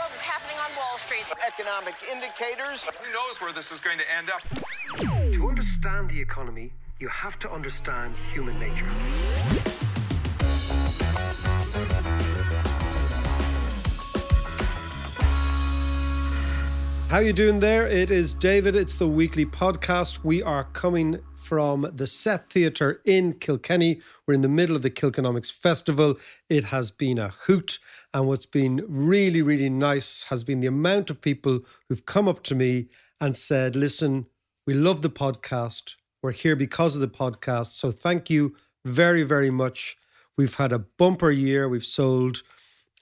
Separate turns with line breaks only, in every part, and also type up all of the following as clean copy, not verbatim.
world is happening on Wall Street.
Economic indicators.
Who knows where this is going to end up?
To understand the economy, you have to understand human nature.
How you doing there? It is David. It's the weekly podcast. We are coming from the Set Theatre in Kilkenny. We're in the middle of the Kilkenomics Festival. It has been a hoot. And what's been really, really nice has been the amount of people who've come up to me and said, listen, we love the podcast. We're here because of the podcast. So thank you very, very much. We've had a bumper year. We've sold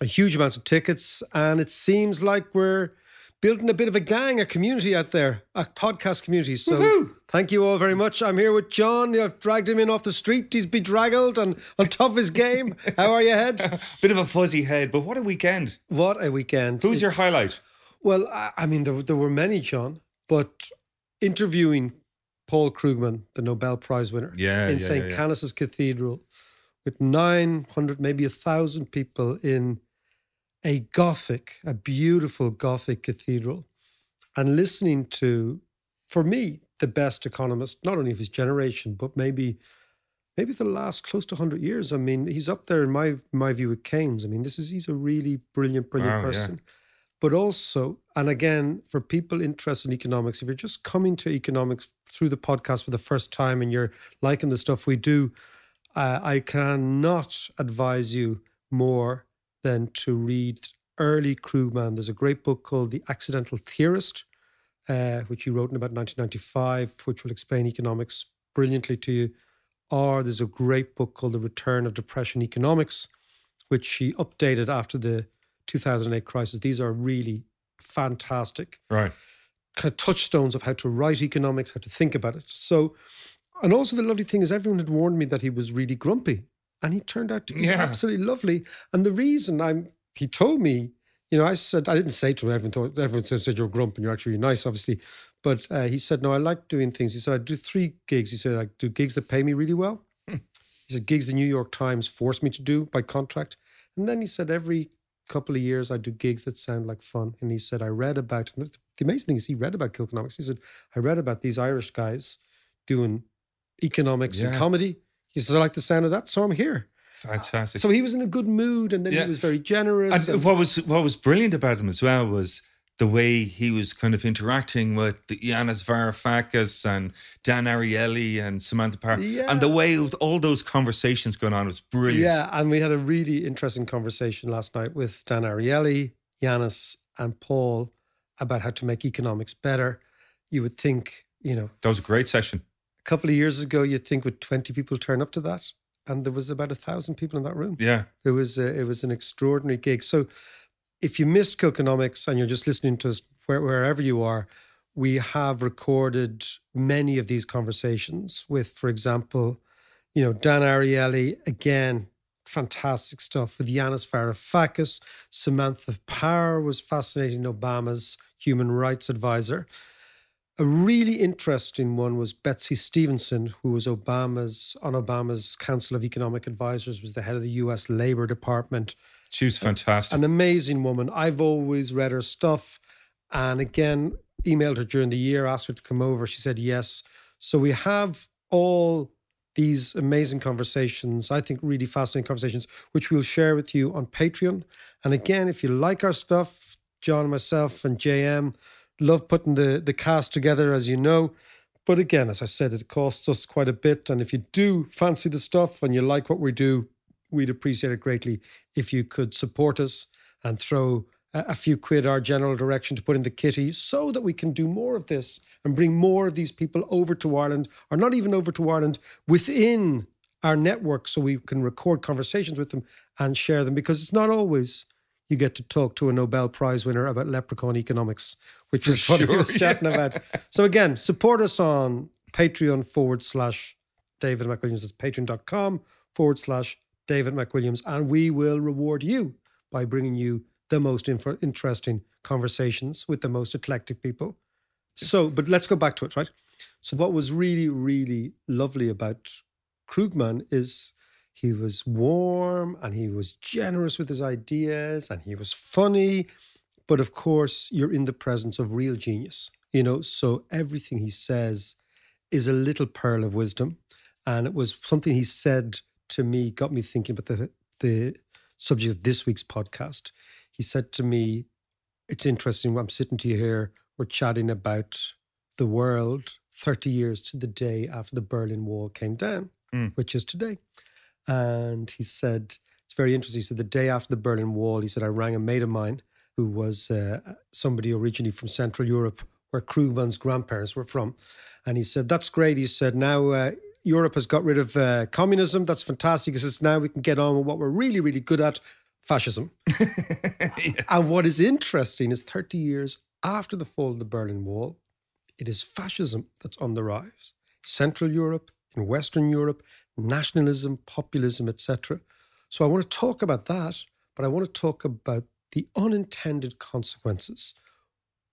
a huge amount of tickets. And it seems like we're building a bit of a gang, a community out there, a podcast community. So Thank you all very much. I'm here with John. I've dragged him in off the street. He's bedraggled and on top of his game. How are you, Head?
Bit of a fuzzy head, but what a weekend.
What a weekend.
Who's your highlight?
Well, I mean, there were many, John, but interviewing Paul Krugman, the Nobel Prize winner, in St. Canice's Cathedral with 900, maybe 1,000 people in a beautiful Gothic cathedral, and listening to, for me, the best economist, not only of his generation, but maybe the last close to 100 years. I mean, he's up there in my view with Keynes. I mean, he's a really brilliant person. Yeah. But also, and again, for people interested in economics, if you're just coming to economics through the podcast for the first time and you're liking the stuff we do, I cannot advise you more than to read early Krugman. There's a great book called The Accidental Theorist, which he wrote in about 1995, which will explain economics brilliantly to you. Or there's a great book called The Return of Depression Economics, which he updated after the 2008 crisis. These are really fantastic kind of touchstones of how to write economics, how to think about it. So, and also the lovely thing is everyone had warned me that he was really grumpy. And he turned out to be absolutely lovely. And the reason he told me, I said, I didn't say to him, everyone said you're grump and you're actually nice, obviously. But he said, no, I like doing things. He said, I do 3 gigs. He said, I do gigs that pay me really well. He said, gigs the New York Times forced me to do by contract. And then he said, every couple of years, I do gigs that sound like fun. And he said, and the amazing thing is he read about Kilkenomics. He said, I read about these Irish guys doing economics and comedy. He says, I like the sound of that, so I'm here.
Fantastic.
So he was in a good mood, and then he was very generous.
And what was brilliant about him as well was the way he was kind of interacting with Yanis Varoufakis and Dan Ariely and Samantha Power. Yeah. And the way all those conversations going on was brilliant.
Yeah, and we had a really interesting conversation last night with Dan Ariely, Yanis and Paul about how to make economics better. You would think, That
was a great session.
A couple of years ago, you'd think would 20 people turn up to that? And there was about 1,000 people in that room. Yeah. It was an extraordinary gig. So if you missed Kilkenomics and you're just listening to us wherever you are, we have recorded many of these conversations with, for example, Dan Ariely, again, fantastic stuff with Yanis Varoufakis. Samantha Power was fascinating, Obama's human rights advisor. A really interesting one was Betsy Stevenson, who was Obama's Council of Economic Advisors, was the head of the US Labor Department.
She was fantastic.
An amazing woman. I've always read her stuff. And again, emailed her during the year, asked her to come over. She said yes. So we have all these amazing conversations, I think really fascinating conversations, which we'll share with you on Patreon. And again, if you like our stuff, John, myself and JM, love putting the cast together, as you know. But again, as I said, it costs us quite a bit. And if you do fancy the stuff and you like what we do, we'd appreciate it greatly if you could support us and throw a few quid our general direction to put in the kitty so that we can do more of this and bring more of these people over to Ireland, or not even over to Ireland, within our network, so we can record conversations with them and share them, because it's not always you get to talk to a Nobel Prize winner about leprechaun economics, which is what he was chatting about. So again, support us on Patreon /David McWilliams. It's patreon.com/David McWilliams. And we will reward you by bringing you the most interesting conversations with the most eclectic people. So, but let's go back to it, right? So what was really, really lovely about Krugman is he was warm and he was generous with his ideas and he was funny, But of course, you're in the presence of real genius, so everything he says is a little pearl of wisdom. And it was something he said to me, got me thinking about the subject of this week's podcast. He said to me, it's interesting, I'm sitting to you here, we're chatting about the world 30 years to the day after the Berlin Wall came down, which is today. And he said, it's very interesting. He said, the day after the Berlin Wall, he said, I rang a mate of mine who was somebody originally from Central Europe, where Krugman's grandparents were from. And he said, that's great. He said, now Europe has got rid of communism. That's fantastic. He says, now we can get on with what we're really, really good at, fascism. Yeah. And what is interesting is 30 years after the fall of the Berlin Wall, it is fascism that's on the rise. Central Europe, in Western Europe, nationalism, populism, etc. So I want to talk about that, but I want to talk about the unintended consequences.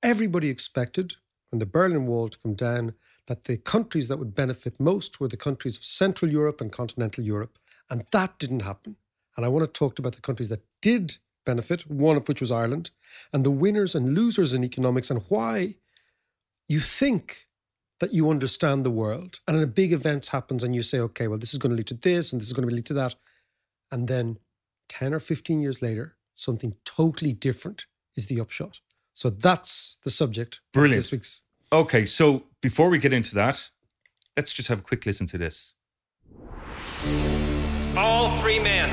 Everybody expected, when the Berlin Wall to come down, that the countries that would benefit most were the countries of Central Europe and continental Europe. And that didn't happen. And I want to talk about the countries that did benefit, one of which was Ireland, and the winners and losers in economics, and why you think that you understand the world. And then a big event happens and you say, okay, well, this is going to lead to this and this is going to lead to that. And then 10 or 15 years later, something totally different is the upshot. So that's the subject.
Brilliant.
Of this week's.
Okay, so before we get into that, let's just have a quick listen to this.
All free men,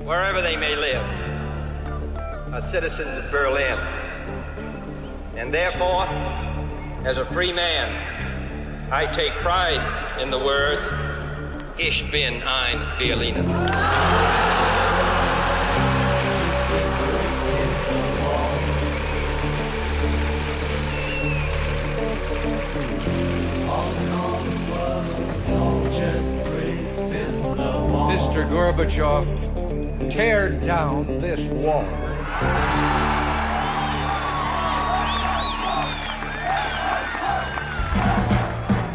wherever they may live, are citizens of Berlin. And therefore, as a free man, I take pride in the words, Ich bin ein Berliner.
Mr. Gorbachev, tear down this wall.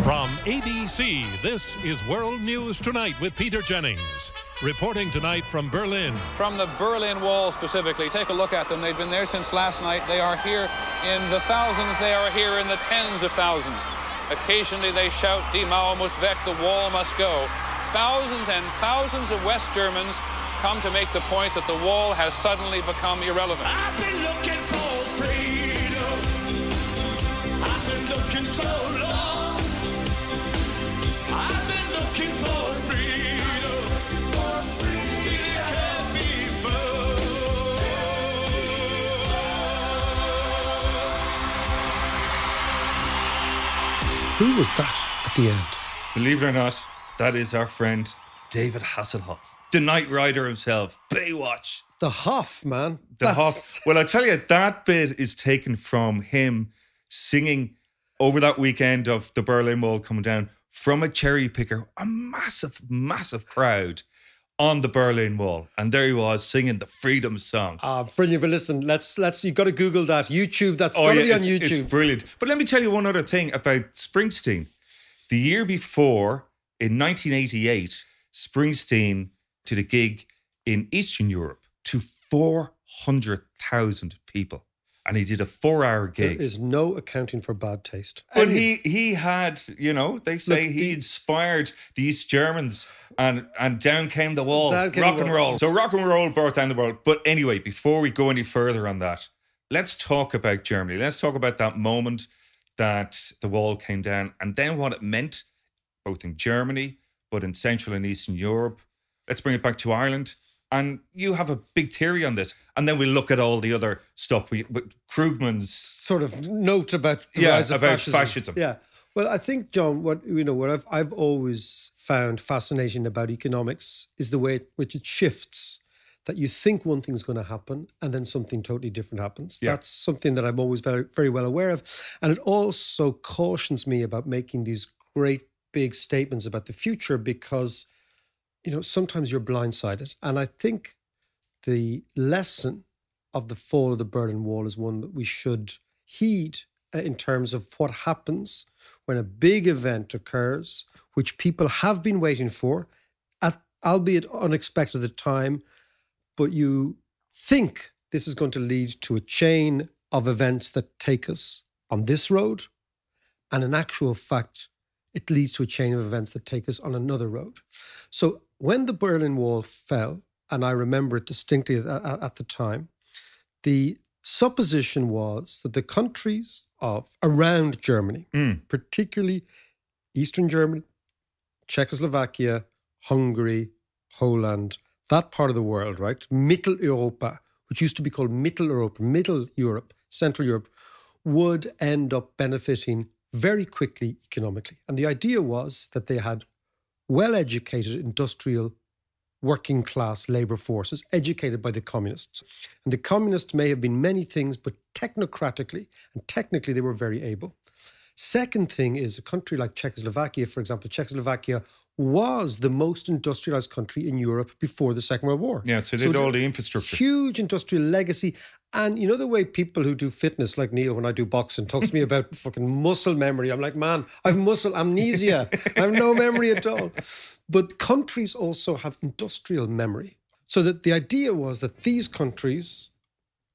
From ABC, this is World News Tonight with Peter Jennings. Reporting tonight from Berlin.
From the Berlin Wall specifically, take a look at them. They've been there since last night. They are here in the thousands. They are here in the tens of thousands. Occasionally they shout, Die Mauer muss weg, the wall must go. Thousands and thousands of West Germans come to make the point that the wall has suddenly become irrelevant.
I've been looking for freedom. I've been looking so long. I've been looking for freedom. Still it can't be found.
Who was that at the end?
Believe it or not, that is our friend David Hasselhoff, the Knight Rider himself, Baywatch.
The Hoff, man.
The Hoff. Well, I tell you, that bit is taken from him singing over that weekend of the Berlin Wall coming down from a cherry picker, a massive, massive crowd on the Berlin Wall. And there he was singing the freedom song.
Brilliant. But listen, let's you got to Google that. YouTube, that's got to be on YouTube.
It's brilliant. But let me tell you one other thing about Springsteen. The year before, in 1988, Springsteen did a gig in Eastern Europe to 400,000 people. And he did a 4-hour gig.
There is no accounting for bad taste.
But he had, they say he inspired the East Germans and down came the wall. Rock and roll. So rock and roll brought down the world. But anyway, before we go any further on that, let's talk about Germany. Let's talk about that moment that the wall came down and then what it meant both in Germany, but in Central and Eastern Europe. Let's bring it back to Ireland. And you have a big theory on this. And then we look at all the other stuff with Krugman's
sort of note about the rise of fascism. Yeah. Well, I think, John, what I've always found fascinating about economics is the way in which it shifts. That you think one thing's going to happen and then something totally different happens. Yeah. That's something that I'm always very, very well aware of. And it also cautions me about making these great big statements about the future because, sometimes you're blindsided. And I think the lesson of the fall of the Berlin Wall is one that we should heed in terms of what happens when a big event occurs, which people have been waiting for, albeit unexpected at the time, but you think this is going to lead to a chain of events that take us on this road. And in actual fact, it leads to a chain of events that take us on another road. So when the Berlin Wall fell, and I remember it distinctly at the time, the supposition was that the countries around Germany, particularly Eastern Germany, Czechoslovakia, Hungary, Poland, that part of the world, right? Mitteleuropa, which used to be called Mitteleuropa, Middle Europe, Central Europe, would end up benefiting very quickly economically. And the idea was that they had well-educated industrial working class labour forces educated by the communists. And the communists may have been many things, but technocratically and technically they were very able. Second thing is a country like Czechoslovakia, for example. Czechoslovakia was the most industrialized country in Europe before the Second World War.
Yeah, so they had all the infrastructure.
Huge industrial legacy. And you know the way people who do fitness, like Neil, when I do boxing, talks to me about fucking muscle memory. I'm like, man, I have muscle amnesia. I have no memory at all. But countries also have industrial memory. So that the idea was that these countries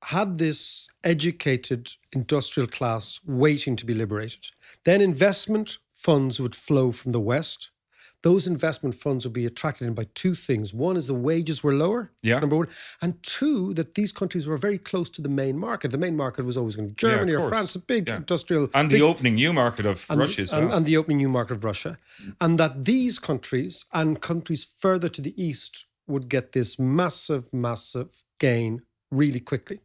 had this educated industrial class waiting to be liberated. Then investment funds would flow from the West. Those investment funds would be attracted in by two things. One is the wages were lower, number one. And two, that these countries were very close to the main market. The main market was always going to be Germany or France, a big industrial...
And the opening new market of Russia as well.
And the opening new market of Russia. And that these countries and countries further to the east would get this massive, massive gain really quickly.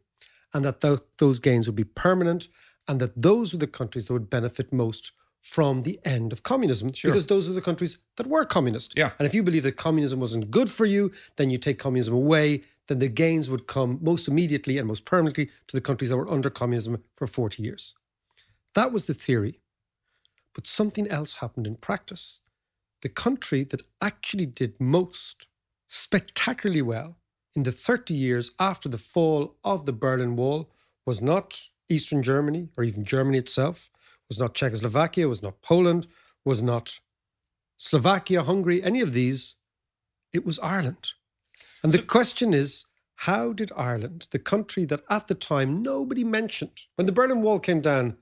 And that those gains would be permanent. And that those were the countries that would benefit most from the end of communism, because those are the countries that were communist.
Yeah.
And if you believe that communism wasn't good for you, then you take communism away, then the gains would come most immediately and most permanently to the countries that were under communism for 40 years. That was the theory. But something else happened in practice. The country that actually did most spectacularly well in the 30 years after the fall of the Berlin Wall was not Eastern Germany or even Germany itself, was not Czechoslovakia, was not Poland, was not Slovakia, Hungary, any of these. It was Ireland. And the question is, how did Ireland, the country that at the time nobody mentioned, when the Berlin Wall came down,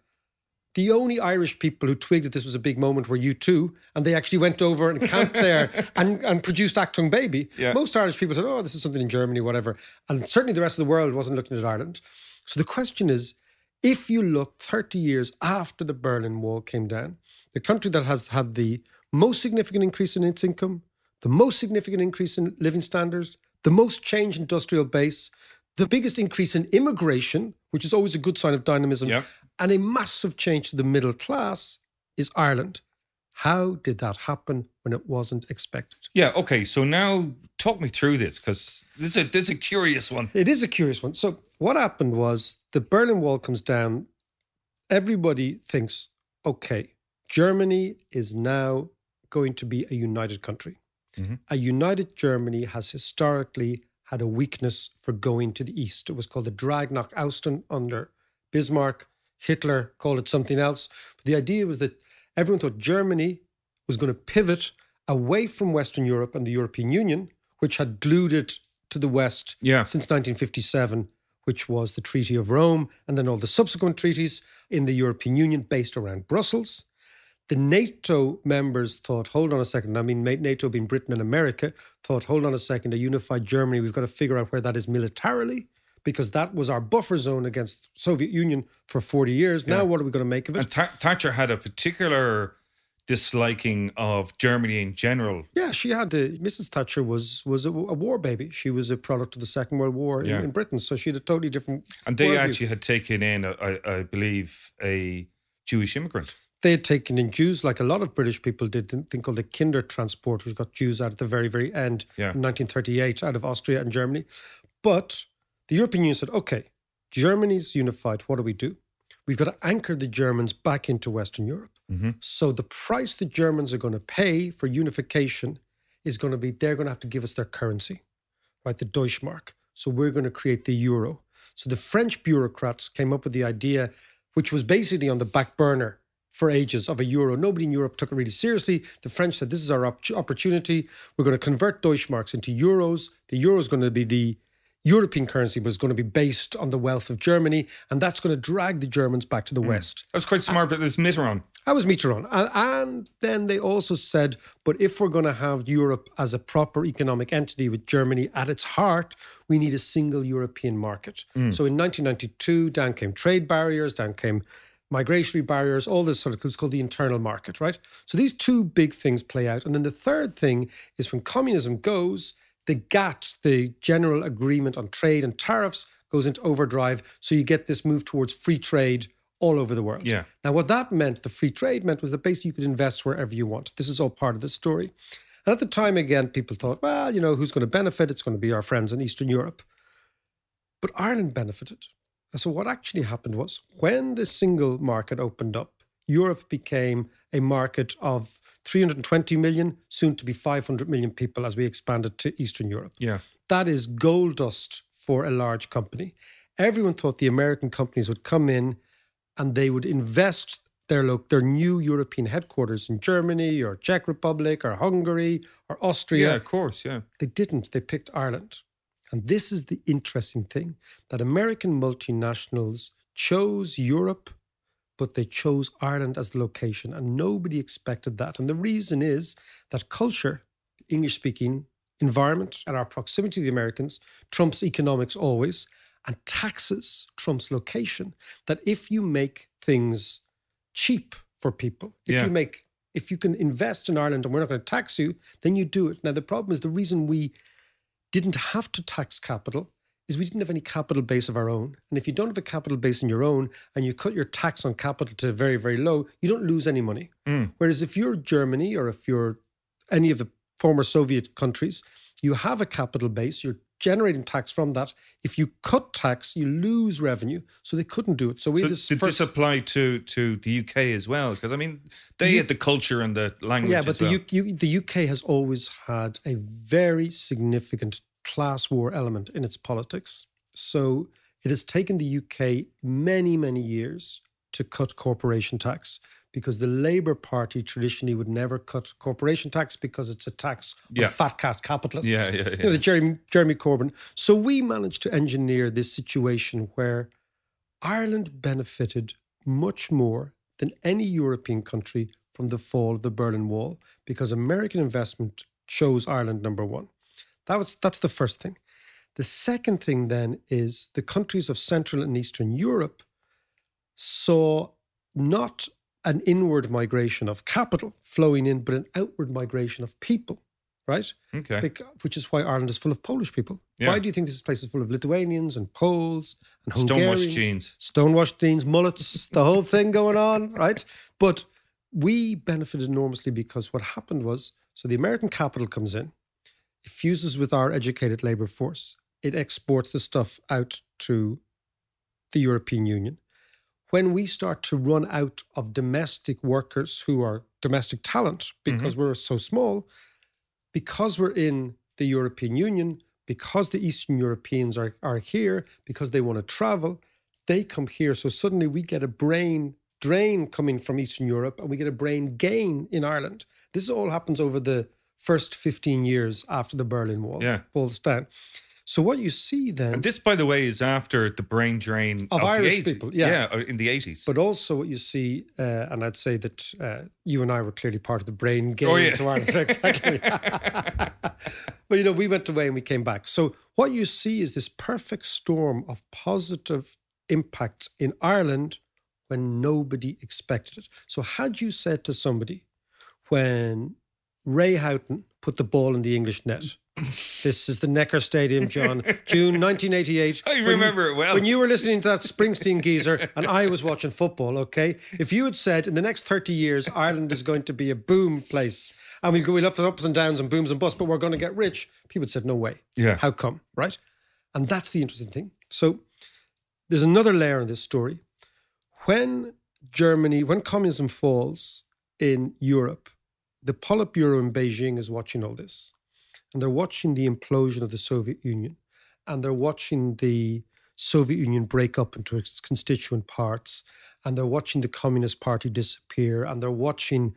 the only Irish people who twigged that this was a big moment were U2, and they actually went over and camped there and produced Achtung Baby. Yeah. Most Irish people said, oh, this is something in Germany, whatever. And certainly the rest of the world wasn't looking at Ireland. So the question is, if you look 30 years after the Berlin Wall came down, the country that has had the most significant increase in its income, the most significant increase in living standards, the most changed industrial base, the biggest increase in immigration, which is always a good sign of dynamism, and a massive change to the middle class is Ireland. How did that happen when it wasn't expected?
Yeah, okay. So now talk me through this, because this is a curious one.
It is a curious one. So what happened was the Berlin Wall comes down. Everybody thinks, okay, Germany is now going to be a united country. Mm-hmm. A united Germany has historically had a weakness for going to the east. It was called the Drag nach Osten under Bismarck. Hitler called it something else. But the idea was that everyone thought Germany was going to pivot away from Western Europe and the European Union, which had glued it to the West since 1957, which was the Treaty of Rome, and then all the subsequent treaties in the European Union based around Brussels. The NATO members thought, hold on a second. I mean, NATO being Britain and America, thought, hold on a second, a unified Germany, we've got to figure out where that is militarily, because that was our buffer zone against the Soviet Union for 40 years. Now, what are we going to make of it?
And Thatcher had a particular disliking of Germany in general.
Yeah, she had Mrs. Thatcher was a war baby. She was a product of the Second World War in Britain, so she had a totally different.
And they actually had taken in, I believe, a Jewish immigrant.
They had taken in Jews, like a lot of British people did, a thing called the Kindertransport, which got Jews out at the very, very end in 1938 out of Austria and Germany. But the European Union said, okay, Germany's unified. What do we do? We've got to anchor the Germans back into Western Europe. Mm-hmm. So the price the Germans are going to pay for unification is going to be, they're going to have to give us their currency, right? The Deutschmark. So we're going to create the euro. So the French bureaucrats came up with the idea, which was basically on the back burner for ages, of a euro. Nobody in Europe took it really seriously. The French said, this is our opportunity. We're going to convert Deutschmarks into euros. The euro is going to be the European currency was going to be based on the wealth of Germany, and that's going to drag the Germans back to the West.
That was quite smart, but there's Mitterrand.
That was Mitterrand. And then they also said, but if we're going to have Europe as a proper economic entity with Germany at its heart, we need a single European market. So in 1992, down came trade barriers, down came migratory barriers, all this sort of, it's called the internal market, right? So these two big things play out. And then the third thing is when communism goes, the GATT, the General Agreement on Trade and Tariffs, goes into overdrive. So you get this move towards free trade all over the world.
Yeah.
Now, what that meant, the free trade meant, was that basically you could invest wherever you want. This is all part of the story. And at the time, again, people thought, well, you know, who's going to benefit? It's going to be our friends in Eastern Europe. But Ireland benefited. And so what actually happened was when the single market opened up, Europe became a market of 320 million, soon to be 500 million people as we expanded to Eastern Europe.
Yeah.
That is gold dust for a large company. Everyone thought the American companies would come in and they would invest their new European headquarters in Germany or Czech Republic or Hungary or Austria.
Yeah, of course, yeah.
They didn't. They picked Ireland. And this is the interesting thing, that American multinationals chose Europe, but they chose Ireland as the location, and nobody expected that. And the reason is that culture, English-speaking environment, and our proximity to the Americans trumps economics always, and taxes trumps location. That if you make things cheap for people, if you can invest in Ireland and we're not going to tax you, then you do it. Now, the problem is the reason we didn't have to tax capital is we didn't have any capital base of our own. And if you don't have a capital base in your own and you cut your tax on capital to very, very low, you don't lose any money. Whereas if you're Germany or if you're any of the former Soviet countries, you have a capital base, you're generating tax from that. If you cut tax, you lose revenue. So they couldn't do it. So did
this apply to the UK as well? Because, I mean, they had the culture and the language as well.
The UK has always had a very significant class war element in its politics. So it has taken the UK many, many years to cut corporation tax, because the Labour Party traditionally would never cut corporation tax because it's a tax on fat cat capitalists.
Yeah.
You know, the Jeremy Corbyn. So we managed to engineer this situation where Ireland benefited much more than any European country from the fall of the Berlin Wall, because American investment chose Ireland number one. That's the first thing. The second thing then is the countries of Central and Eastern Europe saw not an inward migration of capital flowing in, but an outward migration of people, right?
Okay.
Which is why Ireland is full of Polish people.
Yeah.
Why do you think this place is full of Lithuanians and Poles and Hungarians?
Stonewashed jeans.
Stonewashed jeans, mullets, the whole thing going on, right? But we benefited enormously because what happened was, so the American capital comes in, it fuses with our educated labour force, it exports the stuff out to the European Union. When we start to run out of domestic workers who are domestic talent, because we're so small, because we're in the European Union, because the Eastern Europeans are here, because they want to travel, they come here. So suddenly we get a brain drain coming from Eastern Europe and we get a brain gain in Ireland. This all happens over the first 15 years after the Berlin Wall falls down. So what you see then...
And this, by the way, is after the brain drain of
Irish
the 80s.
people.
Yeah, in the 80s.
But also what you see, and I'd say that you and I were clearly part of the brain game to Ireland. Exactly. But, you know, we went away and we came back. So what you see is this perfect storm of positive impacts in Ireland when nobody expected it. So had you said to somebody when Ray Houghton put the ball in the English net... This is the Neckar Stadium, John. June 1988.
I remember it well.
When you were listening to that Springsteen geezer and I was watching football, okay? If you had said in the next 30 years, Ireland is going to be a boom place and we'll have ups and downs and booms and busts, but we're going to get rich, people would said, no way.
Yeah.
How come, right? And that's the interesting thing. So there's another layer in this story. When communism falls in Europe, the Politburo in Beijing is watching all this. And they're watching the implosion of the Soviet Union. And they're watching the Soviet Union break up into its constituent parts. And they're watching the Communist Party disappear. And they're watching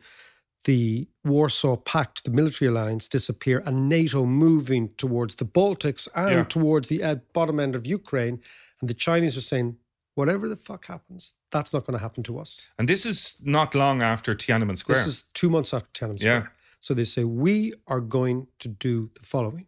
the Warsaw Pact, the military alliance, disappear, and NATO moving towards the Baltics and towards the bottom end of Ukraine. And the Chinese are saying, whatever the fuck happens, that's not going to happen to us.
And this is not long after Tiananmen Square.
This is 2 months after Tiananmen Square. So they say, we are going to do the following.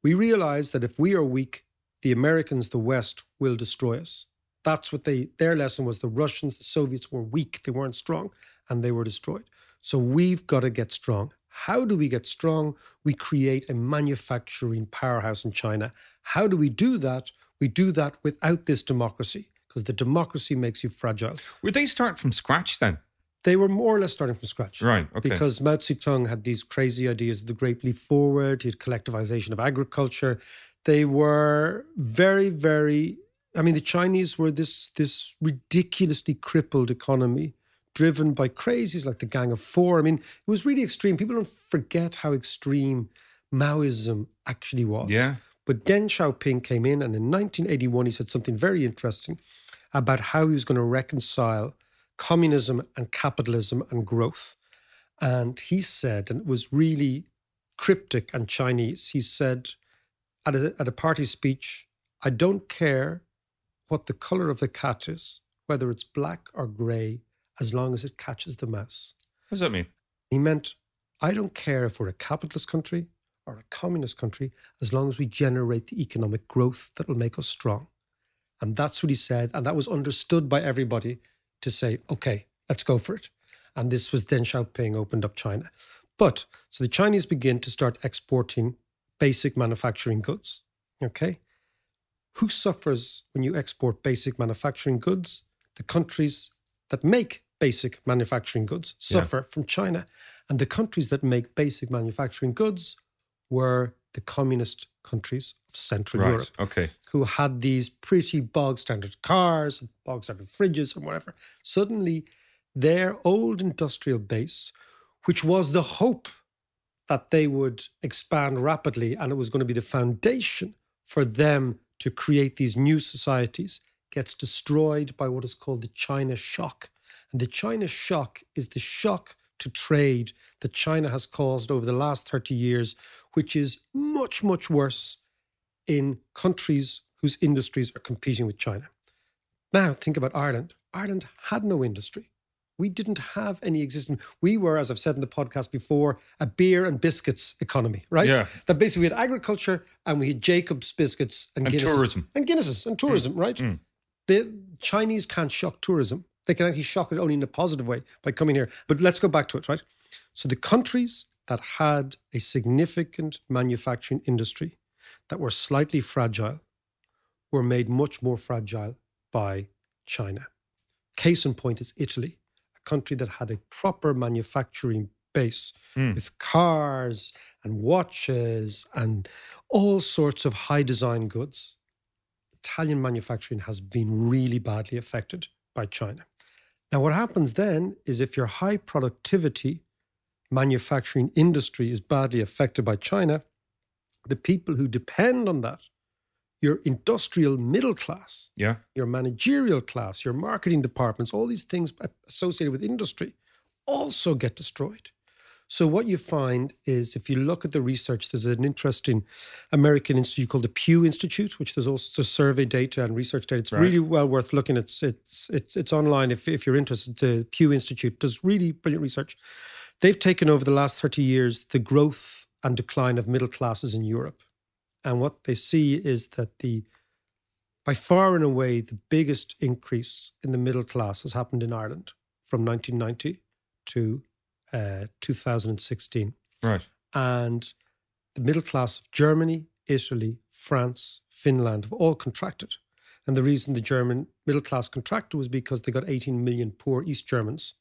We realize that if we are weak, the Americans, the West, will destroy us. That's what their lesson was. The Russians, the Soviets were weak. They weren't strong, and they were destroyed. So we've got to get strong. How do we get strong? We create a manufacturing powerhouse in China. How do we do that? We do that without this democracy, because the democracy makes you fragile.
Would they start from scratch then?
They were more or less starting from scratch.
Right, okay.
Because Mao Zedong had these crazy ideas of the Great Leap Forward, he had collectivization of agriculture. They were very, very... I mean, the Chinese were this ridiculously crippled economy driven by crazies like the Gang of Four. I mean, it was really extreme. People don't forget how extreme Maoism actually was.
Yeah.
But Deng Xiaoping came in, and in 1981, he said something very interesting about how he was going to reconcile communism and capitalism and growth. And he said, and it was really cryptic and Chinese, he said at a party speech, I don't care what the color of the cat is, whether it's black or grey, as long as it catches the mouse.
What does that mean?
He meant, I don't care if we're a capitalist country or a communist country, as long as we generate the economic growth that will make us strong. And that's what he said. And that was understood by everybody to say, okay, let's go for it. And this was Deng Xiaoping opened up China. But, so the Chinese begin to start exporting basic manufacturing goods. Okay? Who suffers when you export basic manufacturing goods? The countries that make basic manufacturing goods suffer from China. And the countries that make basic manufacturing goods were the communist countries of Central Europe, who had these pretty bog standard cars, and bog standard fridges and whatever. Suddenly, their old industrial base, which was the hope that they would expand rapidly and it was going to be the foundation for them to create these new societies, gets destroyed by what is called the China shock. And the China shock is the shock to trade that China has caused over the last 30 years, which is much, much worse in countries whose industries are competing with China. Now, think about Ireland. Ireland had no industry. We didn't have any existing. We were, as I've said in the podcast before, a beer and biscuits economy, right?
Yeah.
That basically we had agriculture and we had Jacob's biscuits and Guinness.
Tourism.
And Guinnesses and tourism, right? The Chinese can't shock tourism. They can actually shock it only in a positive way by coming here. But let's go back to it, right? So the countries that had a significant manufacturing industry that were slightly fragile were made much more fragile by China. Case in point is Italy, a country that had a proper manufacturing base with cars and watches and all sorts of high design goods. Italian manufacturing has been really badly affected by China. Now, what happens then is if your high productivity manufacturing industry is badly affected by China, the people who depend on that, your industrial middle class, your managerial class, your marketing departments, all these things associated with industry also get destroyed. So what you find is, if you look at the research, there's an interesting American institute called the Pew Institute, which there's also survey data and research data. It's really well worth looking at. It's online if you're interested. The Pew Institute does really brilliant research. They've taken over the last 30 years the growth and decline of middle classes in Europe. And what they see is that by far and away, the biggest increase in the middle class has happened in Ireland from 1990 to 2016.
Right.
And the middle class of Germany, Italy, France, Finland have all contracted. And the reason the German middle class contracted was because they got 18 million poor East Germans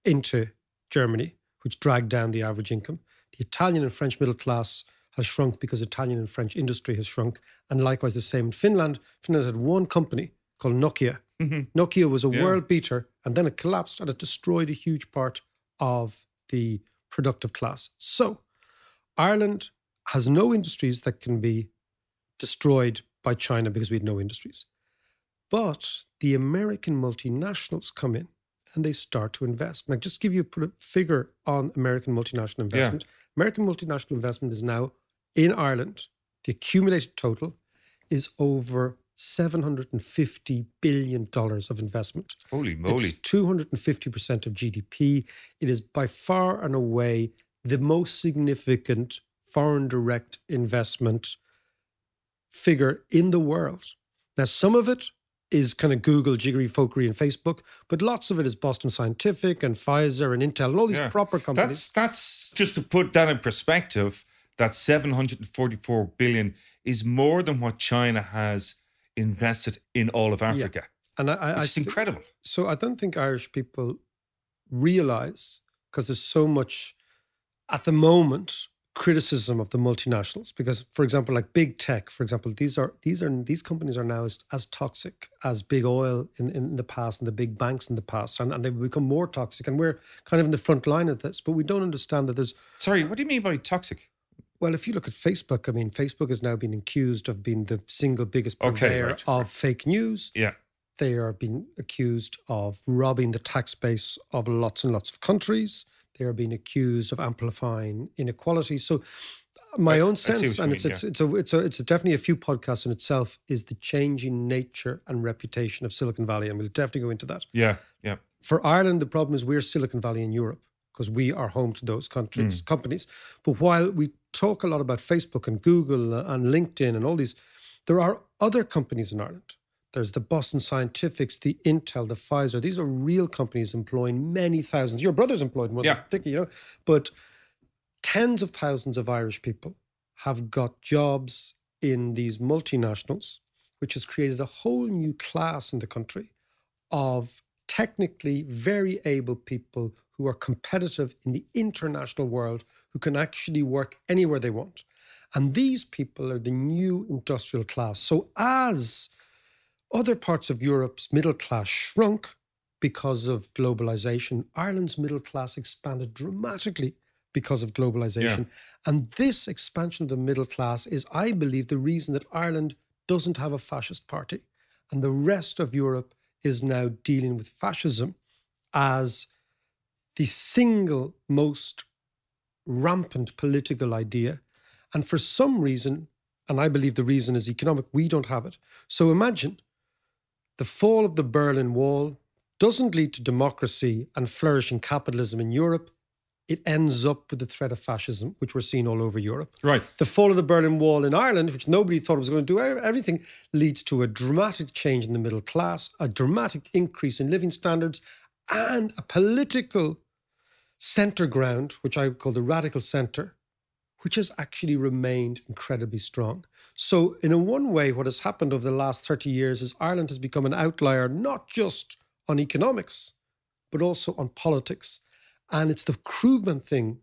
into Germany, which dragged down the average income. The Italian and French middle class has shrunk because Italian and French industry has shrunk. And likewise the same in Finland. Finland had one company called Nokia. Nokia was a world beater, and then it collapsed and it destroyed a huge part of the productive class. So Ireland has no industries that can be destroyed by China because we had no industries. But the American multinationals come in and they start to invest. And I just give you a figure on American multinational investment. American multinational investment is now in Ireland. The accumulated total is over $750 billion of investment.
Holy moly.
It's 250% of GDP. It is by far and away the most significant foreign direct investment figure in the world. Now, some of it is kind of Google, jiggery fokery, and Facebook, but lots of it is Boston Scientific and Pfizer and Intel and all these proper companies.
That's just to put that in perspective, that 744 billion is more than what China has invested in all of Africa.
And
it's incredible.
So I don't think Irish people realize, because there's so much at the moment criticism of the multinationals, because, for example, like big tech, for example, these companies are now as toxic as big oil in the past and the big banks in the past, and they've become more toxic, and we're kind of in the front line of this, but we don't understand that there's...
Sorry, what do you mean by toxic?
Well, if you look at Facebook, I mean, Facebook has now been accused of being the single biggest purveyor of fake news.
Yeah.
They are being accused of robbing the tax base of lots and lots of countries. They are being accused of amplifying inequality. So my own sense, and it's definitely a few podcasts in itself, is the changing nature and reputation of Silicon Valley. And we'll definitely go into that.
Yeah.
For Ireland, the problem is we're Silicon Valley in Europe because we are home to those companies. But while we talk a lot about Facebook and Google and LinkedIn and all these, there are other companies in Ireland. There's the Boston Scientifics, the Intel, the Pfizer. These are real companies employing many thousands. Your brother's employed more than Dickie, But tens of thousands of Irish people have got jobs in these multinationals, which has created a whole new class in the country of technically very able people who are competitive in the international world, who can actually work anywhere they want. And these people are the new industrial class. So as other parts of Europe's middle class shrunk because of globalization, Ireland's middle class expanded dramatically because of globalization. Yeah. And this expansion of the middle class is, I believe, the reason that Ireland doesn't have a fascist party. And the rest of Europe is now dealing with fascism as the single most rampant political idea. And for some reason, and I believe the reason is economic, we don't have it. So imagine the fall of the Berlin Wall doesn't lead to democracy and flourishing capitalism in Europe. It ends up with the threat of fascism, which we're seeing all over Europe.
Right.
The fall of the Berlin Wall in Ireland, which nobody thought was going to do everything, leads to a dramatic change in the middle class, a dramatic increase in living standards, and a political centre ground, which I call the radical centre, which has actually remained incredibly strong. So in a one way, what has happened over the last 30 years is Ireland has become an outlier, not just on economics, but also on politics. And it's the Krugman thing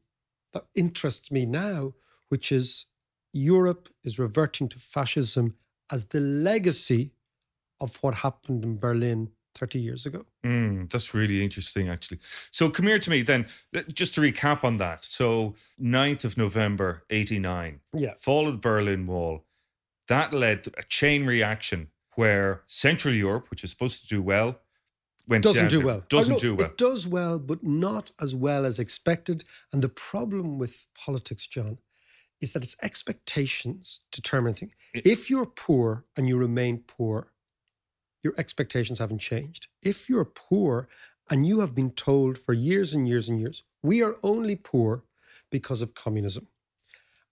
that interests me now, which is Europe is reverting to fascism as the legacy of what happened in Berlin 30 years ago.
That's really interesting, actually. So come here to me then, just to recap on that. So 9th of November, 89, fall of the Berlin Wall. That led to a chain reaction where Central Europe, which is supposed to do well, Doesn't do well. It does well, but not as well as expected. And the problem with politics, John, is that its expectations determine things. If you're poor and you remain poor, your expectations haven't changed. If you're poor and you have been told for years and years and years, we are only poor because of communism.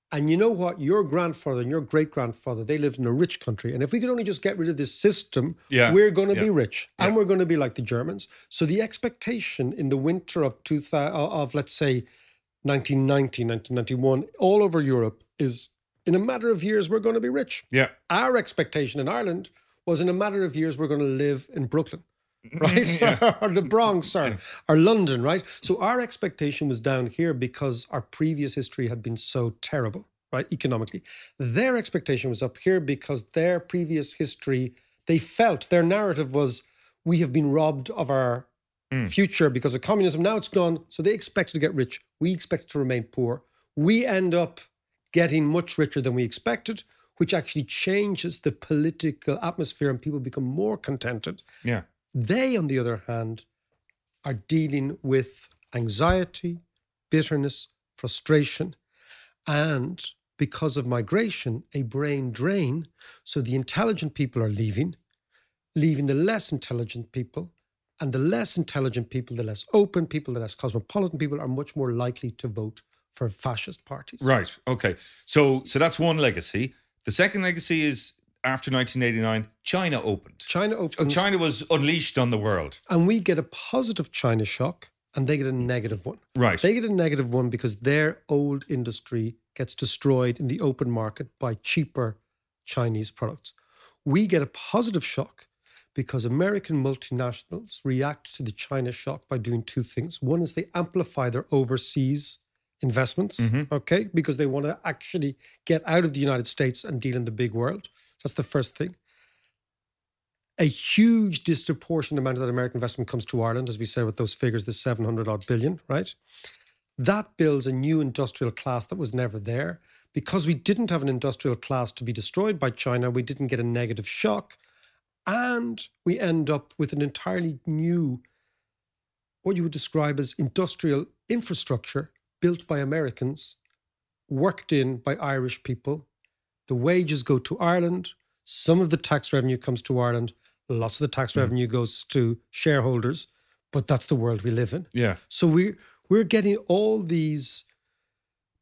And you know what? Your grandfather and your great-grandfather, they lived in a rich country. And if we could only just get rid of this system, we're going to be rich. And we're going to be like the Germans. So the expectation in the winter of let's say, 1990, 1991, all over Europe is, in a matter of years, we're going to be rich. Yeah. Our expectation in Ireland was, in a matter of years, we're going to live in Brooklyn. Right? Or the Bronx, or London, right? So our expectation was down here because our previous history had been so terrible, right, economically. Their expectation was up here because their previous history, they felt, their narrative was, we have been robbed of our future because of communism. Now it's gone, so they expected to get rich. We expected to remain poor. We end up getting much richer than we expected, which actually changes the political atmosphere and people become more contented. Yeah. They, on the other hand,
are dealing with anxiety, bitterness, frustration, and because of migration, a brain drain. So the intelligent people are leaving the less intelligent people. And the less intelligent people, the less open people, the less cosmopolitan people are much more likely to vote for fascist parties.
Right. Okay. So that's one legacy. The second legacy is after 1989, China opened. China was unleashed on the world.
And we get a positive China shock and they get a negative one.
Right.
They get a negative one because their old industry gets destroyed in the open market by cheaper Chinese products. We get a positive shock because American multinationals react to the China shock by doing two things. One is they amplify their overseas investments, okay, because they want to actually get out of the United States and deal in the big world. So that's the first thing. A huge disproportionate amount of that American investment comes to Ireland, as we said with those figures, the 700 odd billion, right? That builds a new industrial class that was never there. Because we didn't have an industrial class to be destroyed by China, we didn't get a negative shock. And we end up with an entirely new, what you would describe as industrial infrastructure built by Americans, worked in by Irish people. The wages go to Ireland. Some of the tax revenue comes to Ireland. Lots of the tax revenue goes to shareholders. But that's the world we live in.
Yeah.
So we're getting all these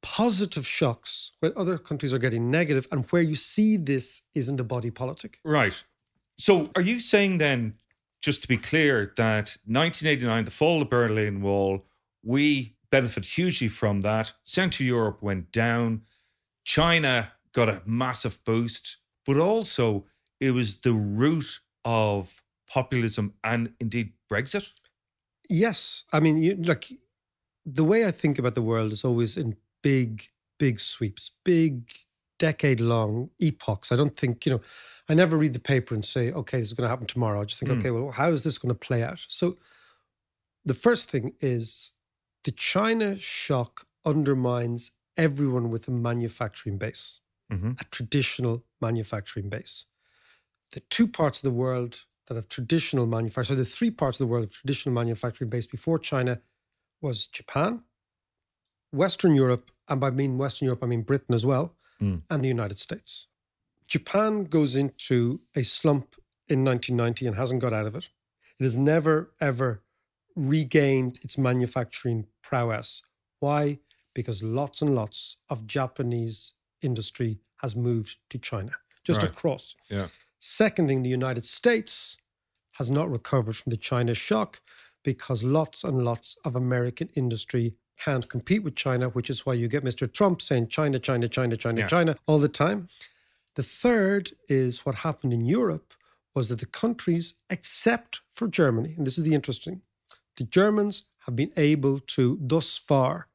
positive shocks when other countries are getting negative. And where you see this is in the body politic.
Right. So are you saying then, just to be clear, that 1989, the fall of the Berlin Wall, we benefit hugely from that. Central Europe went down. China got a massive boost. But also it was the root of populism and indeed Brexit?
Yes. I mean, look, the way I think about the world is always in big, big sweeps, big decade-long epochs. I don't think, I never read the paper and say, okay, this is going to happen tomorrow. I just think, okay, well, how is this going to play out? So the first thing is the China shock undermines everyone with a manufacturing base, a traditional manufacturing base. The two parts of the world that have traditional manufacturing, so the three parts of the world of traditional manufacturing base before China was Japan, Western Europe, and by Western Europe, I mean Britain as well, and the United States. Japan goes into a slump in 1990 and hasn't got out of it. It has never, ever regained its manufacturing prowess. Why? Because lots and lots of Japanese industry has moved to China, just across.
Yeah.
Second thing, the United States has not recovered from the China shock because lots and lots of American industry can't compete with China, which is why you get Mr. Trump saying China, China, China, China, China all the time. The third is what happened in Europe was that the countries, except for Germany, and this is the interesting, the Germans have been able to thus far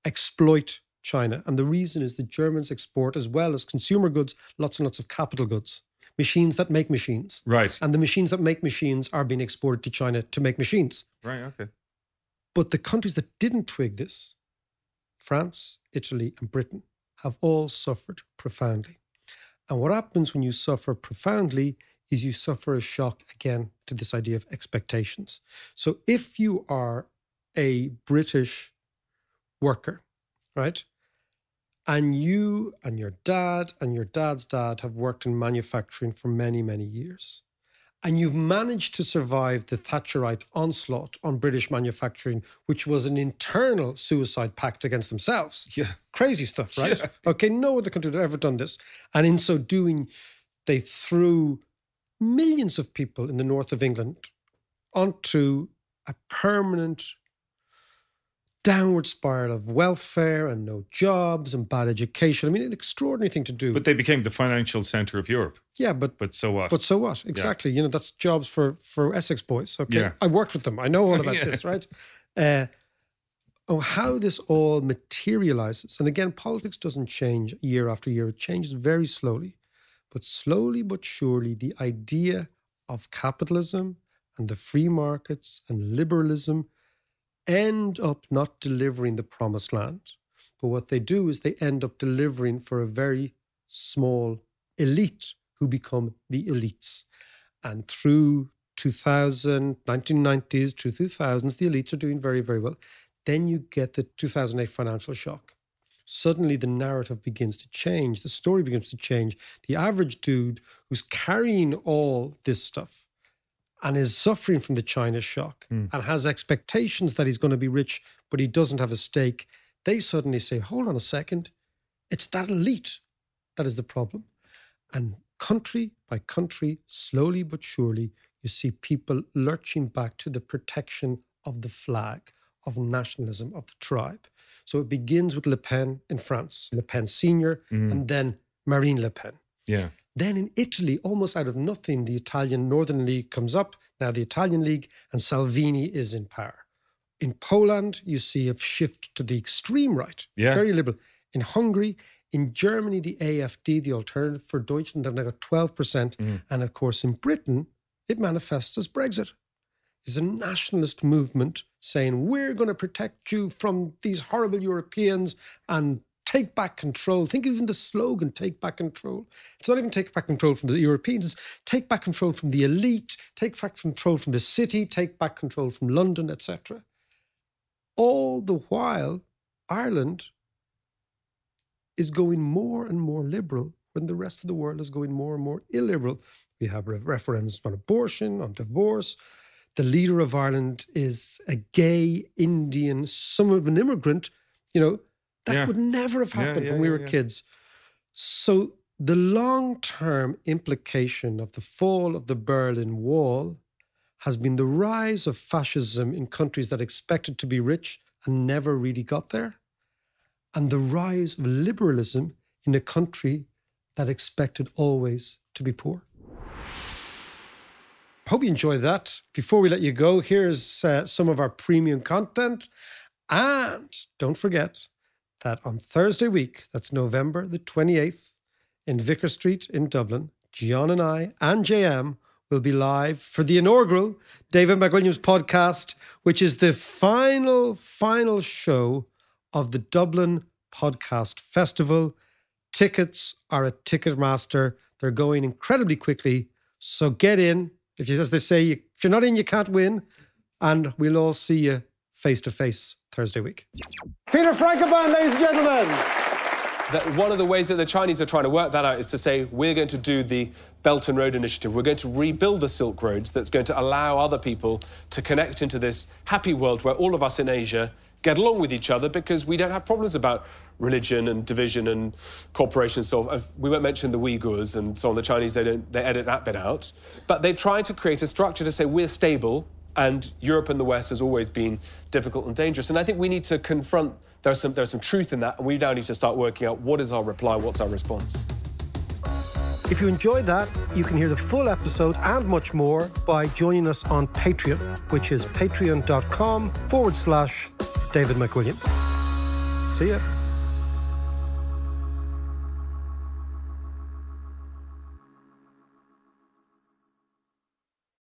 exploit China. And the reason is the Germans export, as well as consumer goods, lots and lots of capital goods, machines that make machines.
Right.
And the machines that make machines are being exported to China to make machines.
Right, okay.
But the countries that didn't twig this, France, Italy, and Britain, have all suffered profoundly. And what happens when you suffer profoundly is you suffer a shock again to this idea of expectations. So if you are a British worker, right, and you and your dad and your dad's dad have worked in manufacturing for many, many years, and you've managed to survive the Thatcherite onslaught on British manufacturing, which was an internal suicide pact against themselves.
Yeah.
Crazy stuff, right?
Yeah.
Okay, no other country had ever done this. And in so doing, they threw millions of people in the north of England onto a permanent downward spiral of welfare and no jobs and bad education. I mean, an extraordinary thing to do.
But they became the financial centre of Europe.
Yeah, but
so what?
But so what? Exactly. Yeah. That's jobs for Essex boys. Okay,
yeah.
I worked with them. I know all about this, right? How this all materializes. And again, politics doesn't change year after year. It changes very slowly. But slowly but surely, the idea of capitalism and the free markets and liberalism end up not delivering the promised land. But what they do is they end up delivering for a very small elite who become the elites. And through 2000, 1990s to 2000s, the elites are doing very, very well. Then you get the 2008 financial shock. Suddenly the narrative begins to change. The story begins to change. The average dude who's carrying all this stuff and is suffering from the China shock and has expectations that he's going to be rich, but he doesn't have a stake, they suddenly say, hold on a second, it's that elite that is the problem. And country by country, slowly but surely, you see people lurching back to the protection of the flag, of nationalism, of the tribe. So it begins with Le Pen in France, Le Pen Senior, and then Marine Le Pen.
Yeah.
Then in Italy, almost out of nothing, the Italian Northern League comes up, now the Italian League, and Salvini is in power. In Poland, you see a shift to the extreme right, very liberal. In Hungary, in Germany, the AfD, the Alternative for Deutschland, have now got 12%. And of course, in Britain, it manifests as Brexit. It's a nationalist movement saying, we're going to protect you from these horrible Europeans and take back control. Think even the slogan, take back control. It's not even take back control from the Europeans, it's take back control from the elite, take back control from the city, take back control from London, etc. All the while, Ireland is going more and more liberal when the rest of the world is going more and more illiberal. We have referendums on abortion, on divorce. The leader of Ireland is a gay Indian, son of an immigrant. You know, that would never have happened when we were kids. So the long-term implication of the fall of the Berlin Wall has been the rise of fascism in countries that expected to be rich and never really got there, and the rise of liberalism in a country that expected always to be poor. Hope you enjoyed that. Before we let you go, here's some of our premium content. And don't forget that on Thursday week, that's November the 28th, in Vicar Street in Dublin, John and I and JM will be live for the inaugural David McWilliams podcast, which is the final show of the Dublin Podcast Festival. Tickets are at Ticketmaster. They're going incredibly quickly. So get in. If you, as they say, if you're not in, you can't win. And we'll all see you face to face Thursday week. Peter Frankopan, ladies and gentlemen.
That one of the ways that the Chinese are trying to work that out is to say, we're going to do the Belt and Road Initiative. We're going to rebuild the Silk Roads that's going to allow other people to connect into this happy world where all of us in Asia get along with each other because we don't have problems about religion and division and cooperation. So we won't mention the Uyghurs and so on. The Chinese, they edit that bit out. But they try to create a structure to say we're stable and Europe and the West has always been difficult and dangerous. And I think we need to confront, there's some truth in that, and we now need to start working out what is our reply, what's our response.
If you enjoyed that, you can hear the full episode and much more by joining us on Patreon, which is patreon.com/David McWilliams. See ya.